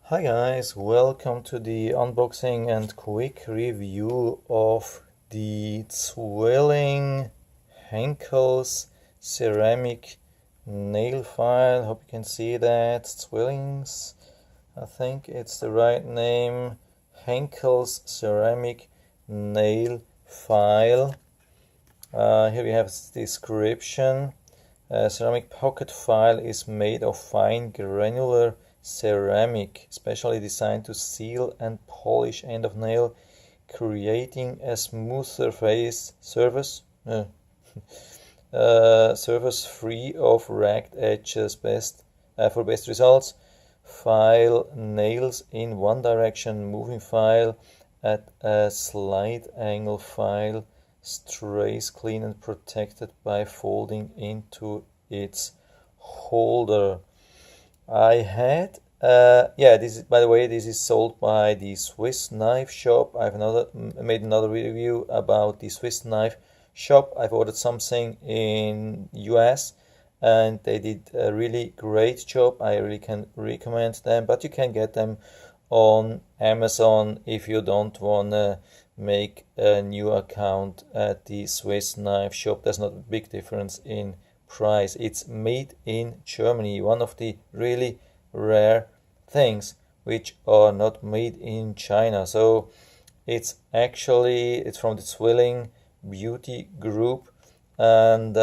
Hi guys, welcome to the unboxing and quick review of the Zwilling Henckels ceramic nail file. Hope you can see that. Zwillings, I think it's the right name. Henckels ceramic nail file. Here we have the description. Ceramic pocket file is made of fine granular ceramic, specially designed to seal and polish end of nail, creating a smooth surface free of ragged edges. For best results, file nails in one direction, moving file at a slight angle. File strays clean and protected by folding into its holder. I had this is, by the way, this is sold by the Swiss Knife Shop. I've made another review about the Swiss Knife Shop. I've ordered something in US and they did a really great job. I really can recommend them, but you can get them on Amazon if you don't wanna make a new account at the Swiss Knife Shop. There's not a big difference in price. It's made in Germany, one of the really rare things which are not made in China. So it's from the Zwilling Beauty Group, and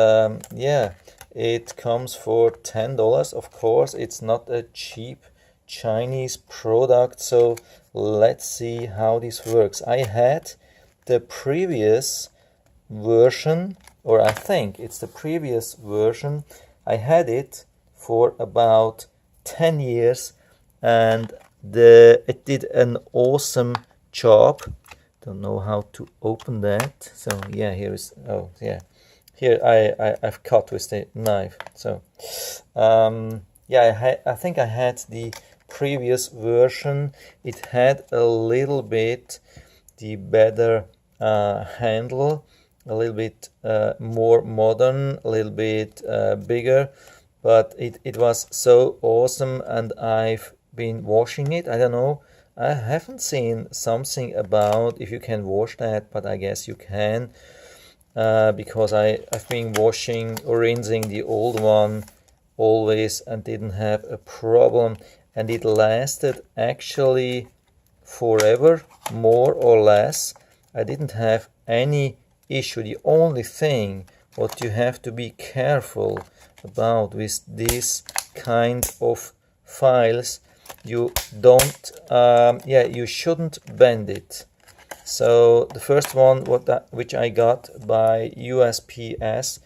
it comes for $10. Of course, it's not a cheap Chinese product, so let's see how this works. I had the previous version, or I think it's the previous version. I had it for about 10 years and it did an awesome job. Don't know how to open that. So yeah, here I've cut with the knife. So I think I had the previous version. It had a little bit the better handle, a little bit more modern, a little bit bigger, but it was so awesome, and I've been washing it. I don't know, I haven't seen something about if you can wash that, but I guess you can, because I've been washing or rinsing the old one always and didn't have a problem, and it lasted actually forever, more or less. I didn't have any issue. The only thing what you have to be careful about with this kind of files, you don't you shouldn't bend it. So the first one which I got by USPS,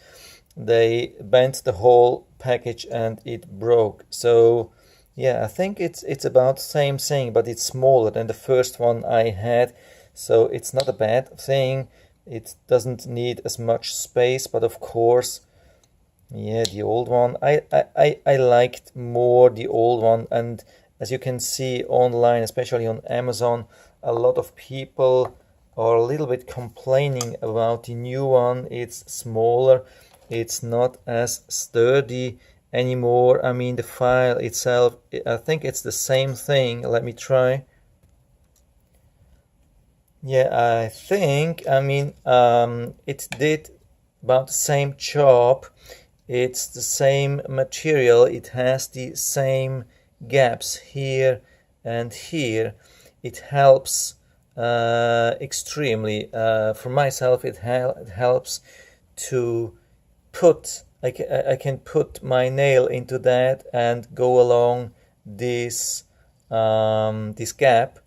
they bent the whole package and it broke. So yeah, I think it's about the same thing, but it's smaller than the first one I had, so it's not a bad thing. It doesn't need as much space, but of course, yeah, the old one, I liked more the old one. And as you can see online, especially on Amazon, a lot of people are a little bit complaining about the new one. It's smaller, it's not as sturdy anymore. I mean, the file itself, I think it's the same thing. Let me try. Yeah, I think, it did about the same job. It's the same material. It has the same gaps here and here. It helps extremely. For myself, it helps to put, I can put my nail into that and go along this this gap,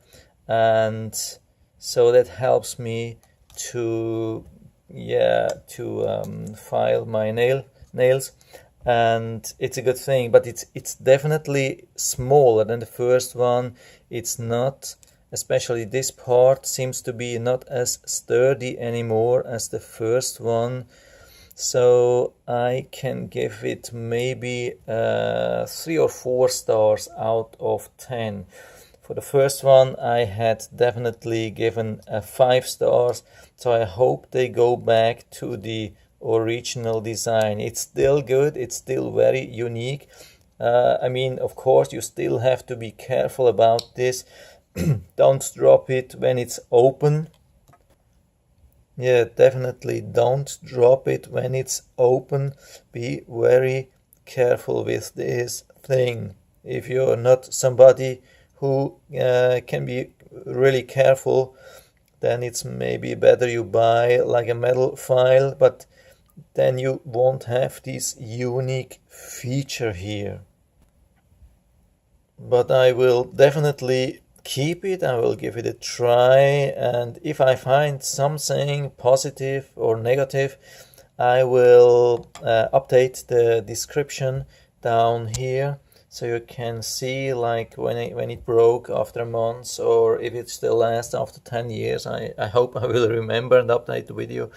and so that helps me to file my nails, and it's a good thing. But it's definitely smaller than the first one. It's not, especially this part seems to be not as sturdy anymore as the first one. So I can give it maybe 3 or 4 stars out of 10. For the first one, I had definitely given 5 stars, so I hope they go back to the original design. It's still good, it's still very unique, I mean, of course, you still have to be careful about this. Don't drop it when it's open. Yeah, definitely don't drop it when it's open. Be very careful with this thing. If you're not somebody who can be really careful, then it's maybe better you buy like a metal file, but then you won't have this unique feature here. But I will definitely keep it. I will give it a try, and if I find something positive or negative, I will update the description down here so you can see like when it broke after a month, or if it still lasts after 10 years. I hope I will remember and update the video.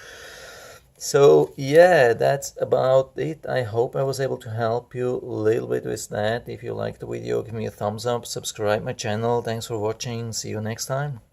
So yeah, that's about it. I hope I was able to help you a little bit with that. If you liked the video, give me a thumbs up, subscribe my channel. Thanks for watching. See you next time.